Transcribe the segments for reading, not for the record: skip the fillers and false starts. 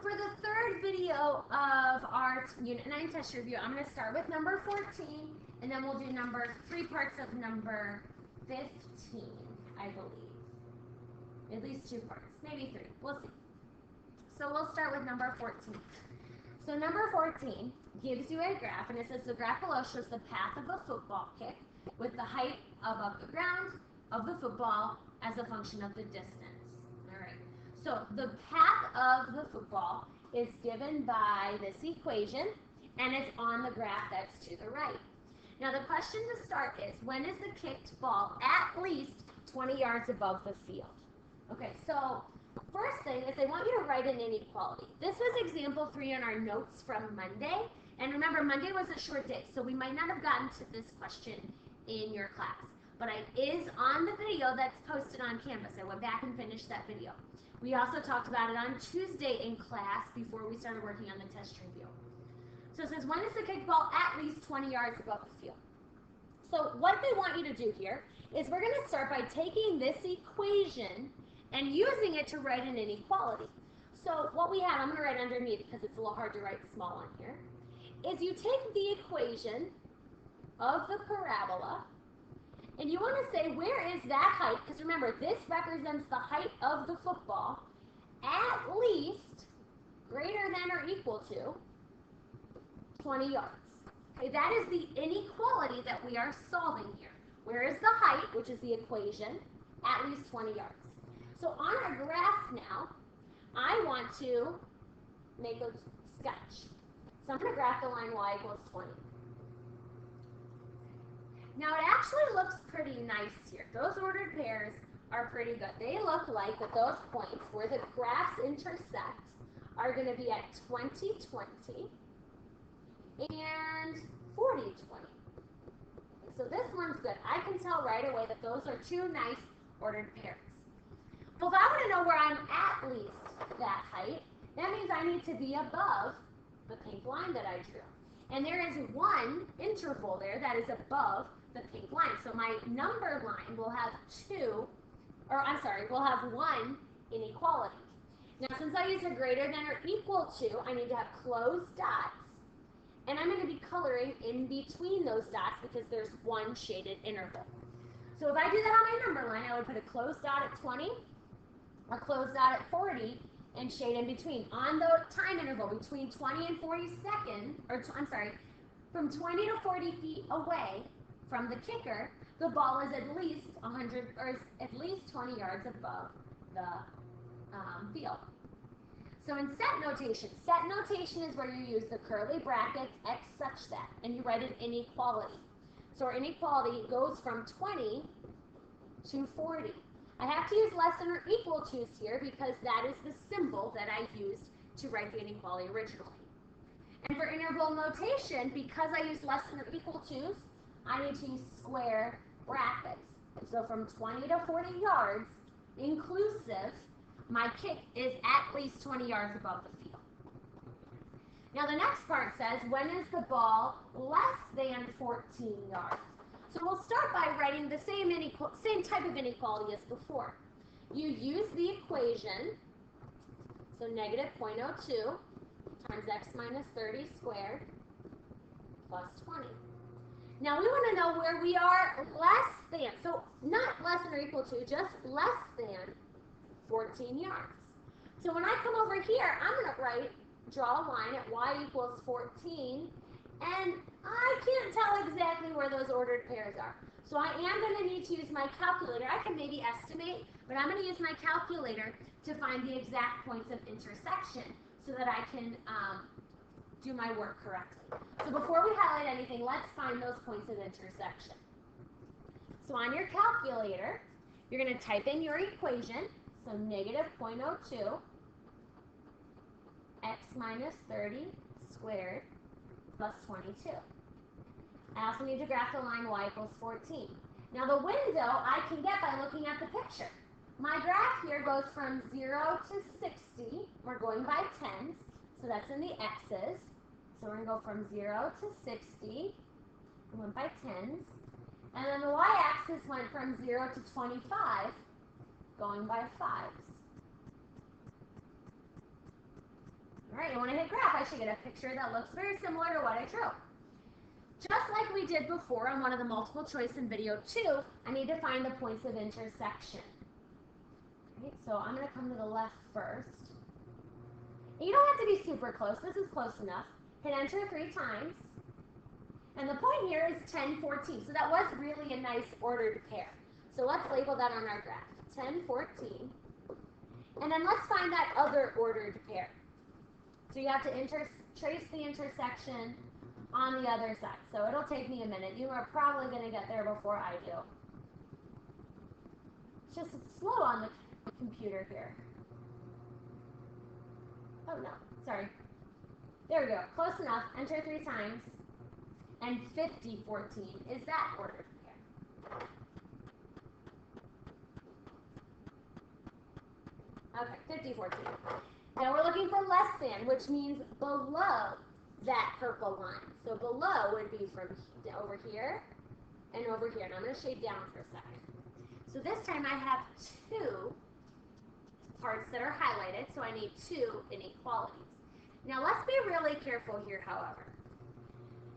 for the third video of our Unit 9 test review, I'm going to start with number 14, and then we'll do three parts of number 15, I believe. At least 2 parts, maybe 3. We'll see. So we'll start with number 14. So number 14 gives you a graph, and it says the graph below shows the path of a football kick with the height above the ground of the football as a function of the distance. All right. So the path of the football is given by this equation, and it's on the graph that's to the right. Now the question to start is, when is the kicked ball at least 20 yards above the field? Okay, so first thing is they want you to write an inequality. This was example 3 in our notes from Monday. And remember, Monday was a short day, so we might not have gotten to this question in your class. But it is on the video that's posted on Canvas. I went back and finished that video. We also talked about it on Tuesday in class before we started working on the test review. So it says, when is the kicked ball at least 20 yards above the field? So what they want you to do here is we're going to start by taking this equation and using it to write an inequality. So what we have, I'm going to write underneath because it's a little hard to write small on here, is you take the equation of the parabola and you want to say, where is that height? Because remember, this represents the height of the football at least greater than or equal to 20 yards. Okay, that is the inequality that we are solving here. Where is the height, which is the equation, at least 20 yards. So on our graph now, I want to make a sketch. So I'm going to graph the line y equals 20. Now it actually looks pretty nice here. Those ordered pairs are pretty good. They look like that those points where the graphs intersect are going to be at 20, 20 and 40, 20. So this one's good. I can tell right away that those are 2 nice ordered pairs. Well, if I want to know where I'm at least that height, that means I need to be above the pink line that I drew. And there is one interval there that is above the pink line. So my number line will have will have 1 inequality. Now, since I use a greater than or equal to, I need to have closed dots. And I'm going to be coloring in between those dots because there's 1 shaded interval. So if I do that on my number line, I would put a closed dot at 20, a closed dot at 40, and shade in between. On the time interval between 20 and 40 seconds, from 20 to 40 feet away from the kicker, the ball is at least 100 or at least 20 yards above the field. So in set notation is where you use the curly brackets x such that, and you write an inequality. So our inequality goes from 20 to 40. I have to use less than or equal to here because that is the symbol that I used to write the inequality originally. And for interval notation, because I use less than or equal to, I need to use square brackets. So from 20 to 40 yards, inclusive, my kick is at least 20 yards above the field. Now the next part says, when is the ball less than 14 yards? So we'll start by writing the same type of inequality as before. You use the equation, so negative 0.02 times x minus 30 squared plus 20. Now we want to know where we are less than, so not less than or equal to, just less than 14 yards. So when I come over here, I'm going to draw a line at y equals 14, and I can't tell exactly where those ordered pairs are. So I am going to need to use my calculator. I can maybe estimate, but I'm going to use my calculator to find the exact points of intersection so that I can do my work correctly. So before we highlight anything, let's find those points of intersection. So on your calculator, you're going to type in your equation, so negative 0.02 x minus 30 squared plus 22. I also need to graph the line y equals 14. Now the window I can get by looking at the picture. My graph here goes from 0 to 60. We're going by tens, so that's in the x's. So we're going to go from 0 to 60. We went by tens. And then the y-axis went from 0 to 25, going by fives. right, and when I hit graph, I should get a picture that looks very similar to what I drew. Just like we did before on one of the multiple choice in video 2, I need to find the points of intersection. Right, so I'm going to come to the left first. And you don't have to be super close. This is close enough. Hit enter 3 times. And the point here is 10, 14. So that was really a nice ordered pair. So let's label that on our graph. 10, 14. And then let's find that other ordered pair. So you have to trace the intersection on the other side. So it'll take me a minute. You are probably going to get there before I do. It's just slow on the computer here. Oh no, sorry. There we go. Close enough. Enter 3 times. And 50, 14 is that ordered pair. Okay, 50, 14. Now we're looking for less than, which means below that purple line. So below would be from over here and over here. And I'm going to shade down for a second. So this time I have 2 parts that are highlighted, so I need 2 inequalities. Now let's be really careful here, however.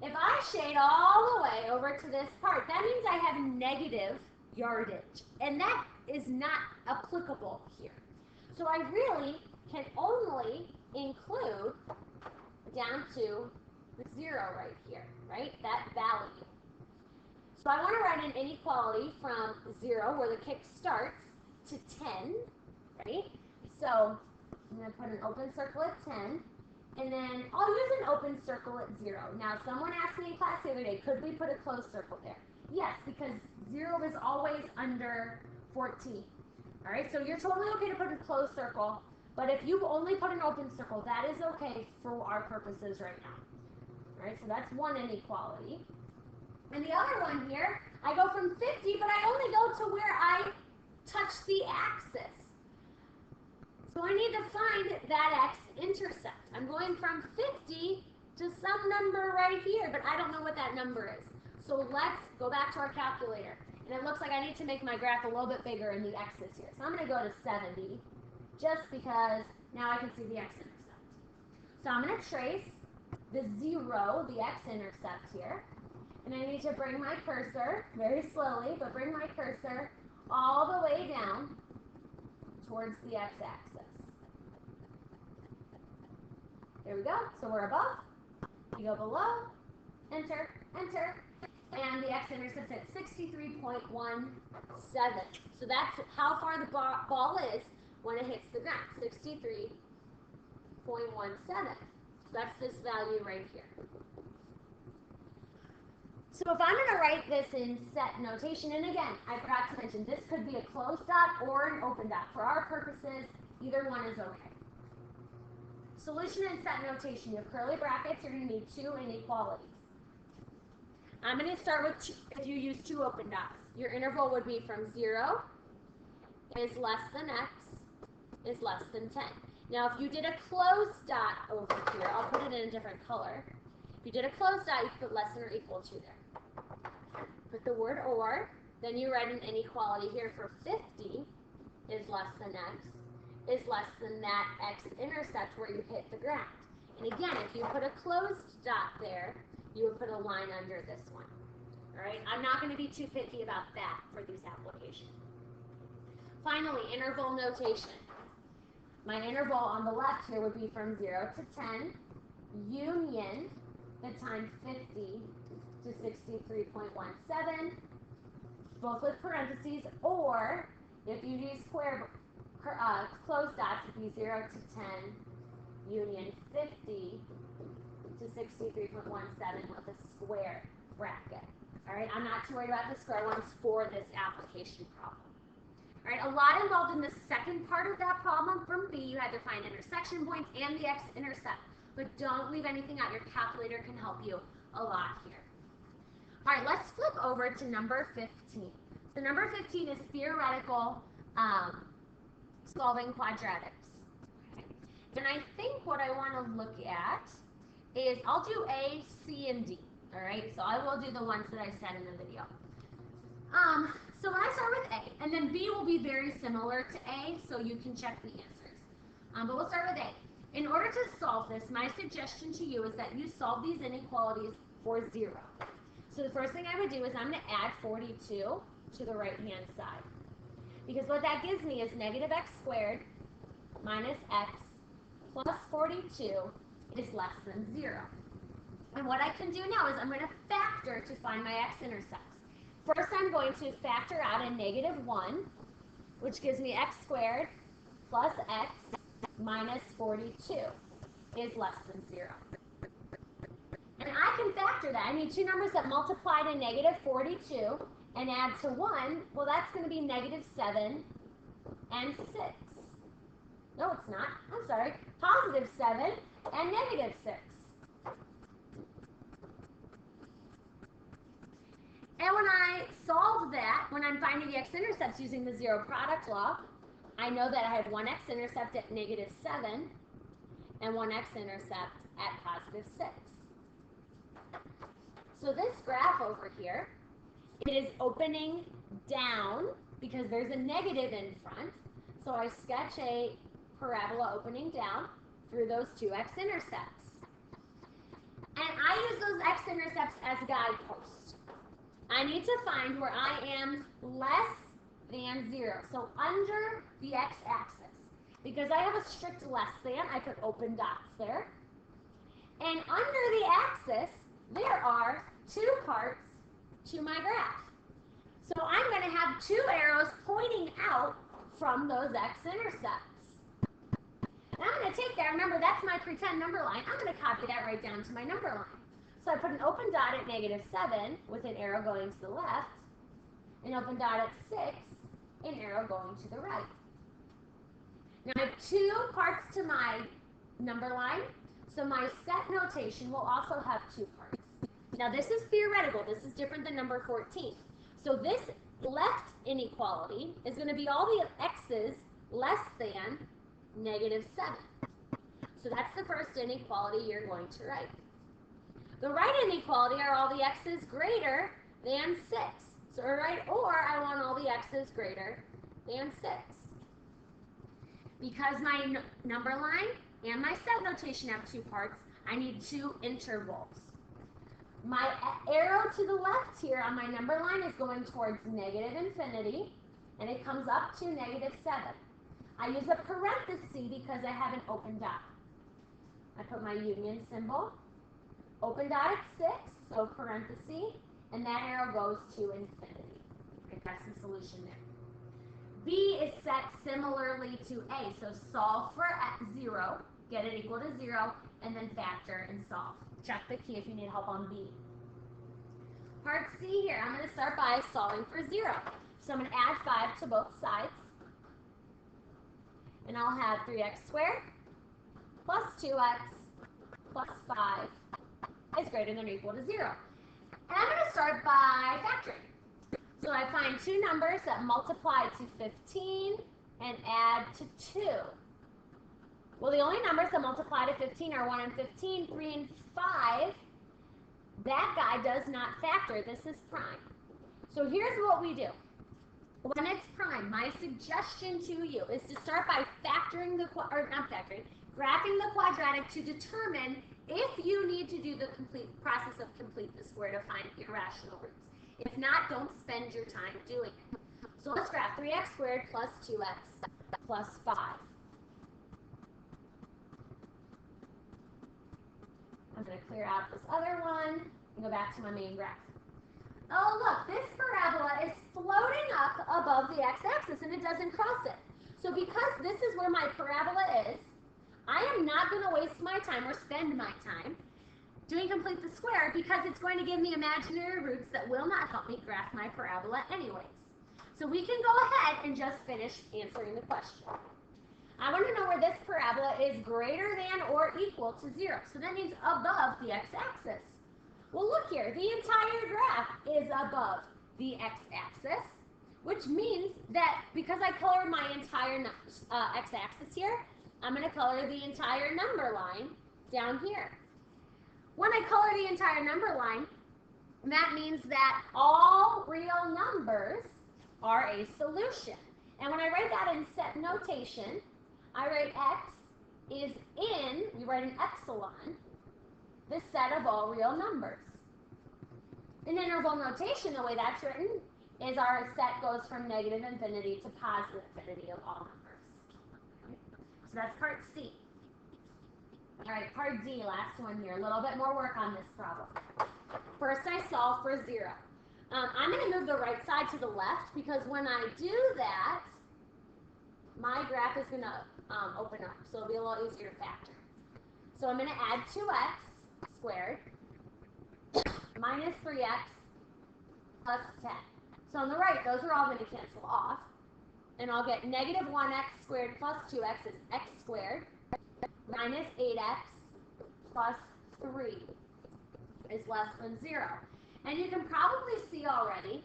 If I shade all the way over to this part, that means I have negative yardage, and that is not applicable here. So I really can only include down to the 0 right here, right? That value. So I want to write an inequality from 0, where the kick starts, to 10, right? So I'm going to put an open circle at 10, and then I'll use an open circle at 0. Now, someone asked me in class the other day, could we put a closed circle there? Yes, because 0 is always under 14. All right, so you're totally okay to put a closed circle, but if you only put an open circle, that is okay for our purposes right now. All right, so that's one inequality. And the other one here, I go from 50, but I only go to where I touch the axis. So I need to find that x-intercept. I'm going from 50 to some number right here, but I don't know what that number is. So let's go back to our calculator. And it looks like I need to make my graph a little bit bigger in the x's here. So I'm going to go to 70, just because now I can see the x-intercept. So I'm going to trace the 0, the x-intercept here. And I need to bring my cursor, very slowly, but bring my cursor all the way down towards the x-axis. There we go. So we're above. You go below. Enter, enter. And the x-intercept at 63.17. So that's how far the ball is when it hits the ground. 63.17. So that's this value right here. So if I'm going to write this in set notation, and again, I forgot to mention, this could be a closed dot or an open dot. For our purposes, either one is okay. Solution in set notation, you have curly brackets, you're going to need 2 inequalities. I'm going to start with 2, because you use 2 open dots. Your interval would be from 0 is less than x is less than 10. Now, if you did a closed dot over here, I'll put it in a different color. If you did a closed dot, you could put less than or equal to there. Put the word or, then you write an inequality here for 50 is less than x is less than that x-intercept where you hit the ground. And again, if you put a closed dot there, you would put a line under this one. All right, I'm not going to be too picky about that for these applications. Finally, interval notation. My interval on the left here would be from 0 to 10, union the times 50 to 63.17, both with parentheses, or if you use square closed dots, it'd be 0 to 10, union 50 to 63.17 with a square bracket. All right, I'm not too worried about the square ones for this application problem. All right, a lot involved in the second part of that problem. From B, you had to find intersection points and the x-intercept, but don't leave anything out. Your calculator can help you a lot here. All right, let's flip over to number 15. So number 15 is theoretical solving quadratics. And I think what I want to look at is, I'll do A, C, and D. All right, so I will do the ones that I said in the video. So when I start with A, and then B will be very similar to A, so you can check the answers. But we'll start with A. In order to solve this, my suggestion to you is that you solve these inequalities for 0. So the first thing I would do is I'm going to add 42 to the right-hand side. Because what that gives me is negative x squared minus x plus 42 is less than 0. And what I can do now is I'm going to factor to find my x-intercepts. First, I'm going to factor out a negative 1, which gives me x squared plus x minus 42 is less than 0. And I can factor that. I need two numbers that multiply to negative 42 and add to 1. Well, that's going to be negative 7 and 6. No, it's not. I'm sorry. Positive 7 and negative 6. And when I solve that, when I'm finding the x-intercepts using the zero product law, I know that I have one x-intercept at negative 7 and one x-intercept at positive 6. So this graph over here, it is opening down because there's a negative in front. So I sketch a parabola opening down through those two x-intercepts. And I use those x-intercepts as guideposts. I need to find where I am less than 0, so under the x-axis. Because I have a strict less than, I could open dots there. And under the axis, there are two parts to my graph. So I'm going to have two arrows pointing out from those x-intercepts. And I'm going to take that, remember that's my pretend number line, I'm going to copy that right down to my number line. So I put an open dot at negative 7 with an arrow going to the left, an open dot at 6, an arrow going to the right. Now I have two parts to my number line, so my set notation will also have two parts. Now this is theoretical, this is different than number 14. So this left inequality is going to be all the x's less than negative 7. So that's the first inequality you're going to write. The right inequality are all the x's greater than 6. So or I want all the x's greater than 6. Because my number line and my set notation have two parts, I need two intervals. My arrow to the left here on my number line is going towards negative infinity, and it comes up to negative 7. I use a parenthesis because I have an open dot. I put my union symbol, open dot at 6, so parenthesis, and that arrow goes to infinity. Okay, that's the solution there. B is set similarly to A, so solve for 0, get it equal to 0, and then factor and solve. Check the key if you need help on B. Part C here, I'm going to start by solving for 0. So I'm going to add 5 to both sides. And I'll have 3x squared plus 2x plus 5 is greater than or equal to 0. And I'm going to start by factoring. So I find two numbers that multiply to 15 and add to 2. Well, the only numbers that multiply to 15 are 1 and 15, 3 and 5. That guy does not factor. This is prime. So here's what we do. When it's prime, my suggestion to you is to start by graphing the quadratic to determine if you need to do the process of complete the square to find irrational roots. If not, don't spend your time doing it. So let's graph 3x squared plus 2x plus 5. I'm going to clear out this other one and go back to my main graph. Oh, look, this parabola is floating up above the x-axis and it doesn't cross it. So because this is where my parabola is, I am not going to waste my time or spend my time doing complete the square because it's going to give me imaginary roots that will not help me graph my parabola anyways. So we can go ahead and just finish answering the question. I want to know where this parabola is greater than or equal to 0. So that means above the x-axis. Well, look here. The entire graph is above the x-axis, which means that because I colored my entire x-axis here, I'm going to color the entire number line down here. When I color the entire number line, that means that all real numbers are a solution. And when I write that in set notation, I write x is in, we write an epsilon, the set of all real numbers. In interval notation, the way that's written is our set goes from negative infinity to positive infinity of all numbers. So that's part C. All right, part D, last one here. A little bit more work on this problem. First, I solve for 0. I'm going to move the right side to the left because when I do that, my graph is going to open up, so it'll be a little easier to factor. So I'm going to add 2x squared minus 3x plus 10. So on the right, those are all going to cancel off, and I'll get negative 1x squared plus 2x is x squared minus 8x plus 3 is less than 0. And you can probably see already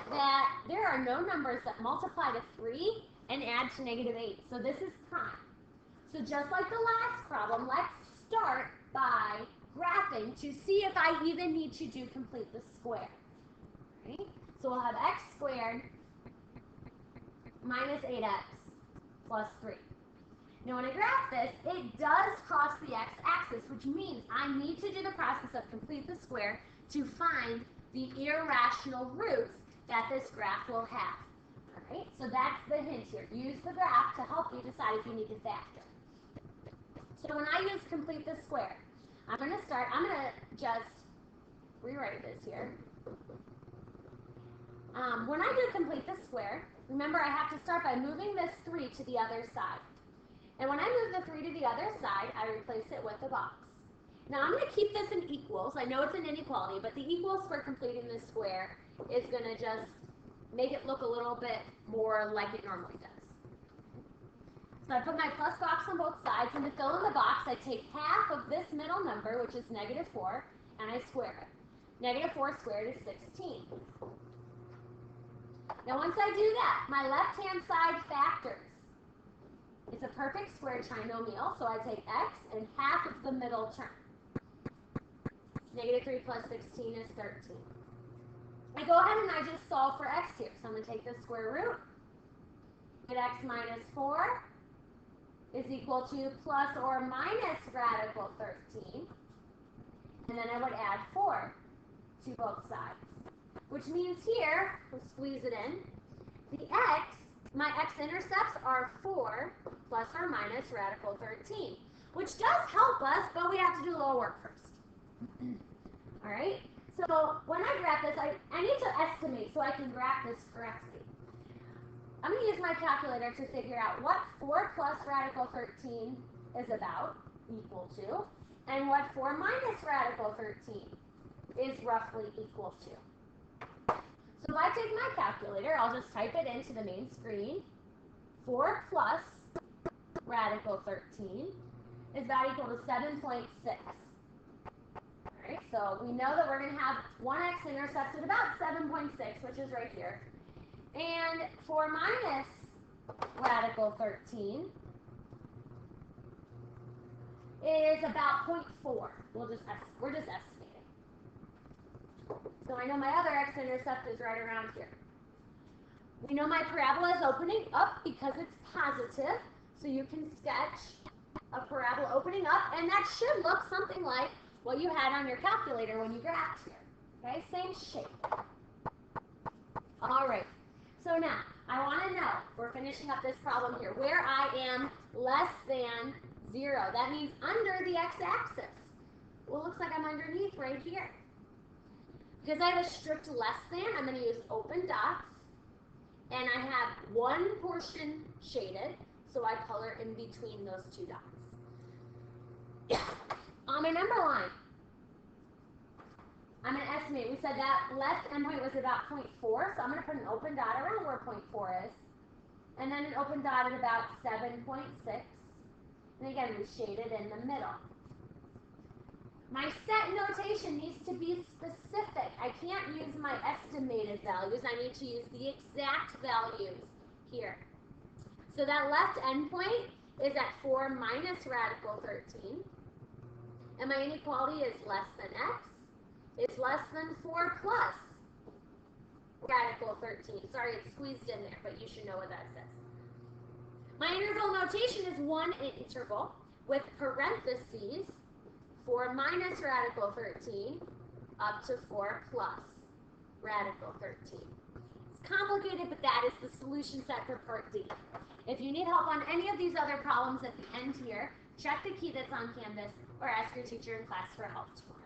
that there are no numbers that multiply to 3 and add to negative 8. So this is prime. So just like the last problem, let's start by graphing to see if I even need to complete the square. Right? So we'll have x squared minus 8x plus 3. Now when I graph this, it does cross the x-axis, which means I need to do the process of complete the square to find the irrational roots that this graph will have. All right, so that's the hint here. Use the graph to help you decide if you need to factor. So when I use complete the square, I'm going to just rewrite this here. When I do complete the square, remember I have to start by moving this 3 to the other side. And when I move the 3 to the other side, I replace it with a box. Now I'm going to keep this in equals. I know it's an inequality, but the equals for completing the square is going to just make it look a little bit more like it normally does. So I put my plus box on both sides, and to fill in the box, I take half of this middle number, which is negative 4, and I square it. Negative 4 squared is 16. Now once I do that, my left-hand side factors. It's a perfect square trinomial, so I take x and half of the middle term. Negative 3 plus 16 is 13. I go ahead and I just solve for x here. So I'm going to take the square root. Get x minus 4 is equal to plus or minus radical 13. And then I would add 4 to both sides. Which means here, we'll squeeze it in, the x, my x-intercepts are 4 plus or minus radical 13, which does help us, but we have to do a little work first. All right? So when I graph this, I need to estimate so I can graph this correctly. I'm going to use my calculator to figure out what 4 plus radical 13 is about, equal to, and what 4 minus radical 13 is roughly equal to. So if I take my calculator, I'll just type it into the main screen. 4 plus radical 13 is about equal to 7.6. All right, so we know that we're going to have one x-intercept at about 7.6, which is right here. And 4 minus radical 13 is about 0.4. We're just estimating. So I know my other x-intercept is right around here. We know my parabola is opening up because it's positive. So you can sketch a parabola opening up, and that should look something like what you had on your calculator when you graphed here. Okay, same shape. All right. So now, I want to know, we're finishing up this problem here, where I am less than 0. That means under the x-axis. Well, it looks like I'm underneath right here. Because I have a strict less than, I'm going to use open dots. And I have one portion shaded, so I color in between those two dots. On my number line, I'm going to estimate. We said that left endpoint was about 0.4, so I'm going to put an open dot around where 0.4 is. And then an open dot at about 7.6. And again, we shaded in the middle. My set notation needs to be specific. I can't use my estimated values. I need to use the exact values here. So that left endpoint is at 4 minus radical 13. And my inequality is less than x. It's less than 4 plus radical 13. Sorry, it's squeezed in there, but you should know what that says. My interval notation is one interval. with parentheses, 4 minus radical 13 up to 4 plus radical 13. It's complicated, but that is the solution set for part D. If you need help on any of these other problems at the end here, check the key that's on Canvas or ask your teacher in class for help tomorrow.